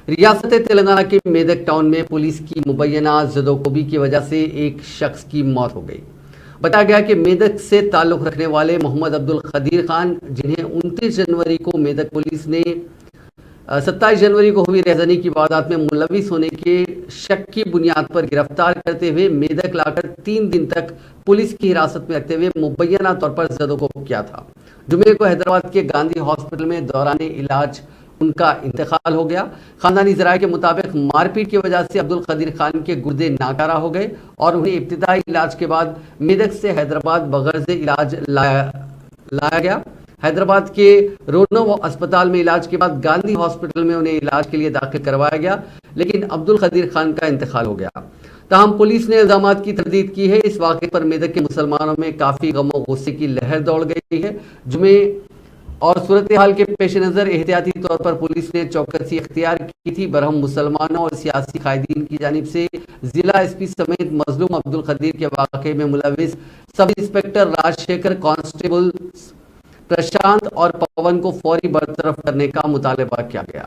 ریاست تلنگانہ کے میدک ٹاؤن میں پولیس کی مبینہ زدوکوبی کی وجہ سے ایک شخص کی موت ہو گئی۔ بتایا گیا کہ میدک سے تعلق رکھنے والے محمد عبدالقدیر خان، جنہیں 29 جنوری کو میدک پولیس نے 27 جنوری کو ہوئی رہزنی کی واردات میں ملوث ہونے کے شک کی بنیاد پر گرفتار کرتے ہوئے میدک لا کر 3 دن تک پولیس کی حراست میں رکھتے ہوئے مبینہ طور پر زدوکوب کیا تھا۔ جمعے کو حیدرآباد کے گاندھی ہاسپٹل میں دوران علاج ان کا انتقال ہو گیا۔ خاندانی ذرائع کے مطابق مار پیٹ کی وجہ سے عبدالقدیر خان کے گردے ناکارہ ہو گئے اور انہیں ابتدائی علاج کے بعد میدک سے حیدرآباد بغرض علاج لایا گیا۔ حیدرآباد کے رونو اسپتال میں علاج کے بعد گاندھی ہاسپٹل میں انہیں علاج کے لیے داخل کروایا گیا، لیکن عبدالقدیر خان کا انتقال ہو گیا۔ تاہم پولیس نے الزامات کی تردید کی ہے۔ اس واقعے پر میدک کے مسلمانوں میں کافی غم و غصے کی لہر دوڑ گئی ہے۔ جمعے اور صورتحال کے پیش نظر احتیاطی طور پر پولیس نے چوکسی اختیار کی تھی۔ برہم مسلمانوں اور سیاسی قائدین کی جانب سے ضلع ایس پی سمیت مظلوم عبدالقدیر کے واقعے میں ملوث سب انسپکٹر راج شیکھر، کانسٹیبل پرشانت اور پون کو فوری برطرف کرنے کا مطالبہ کیا گیا۔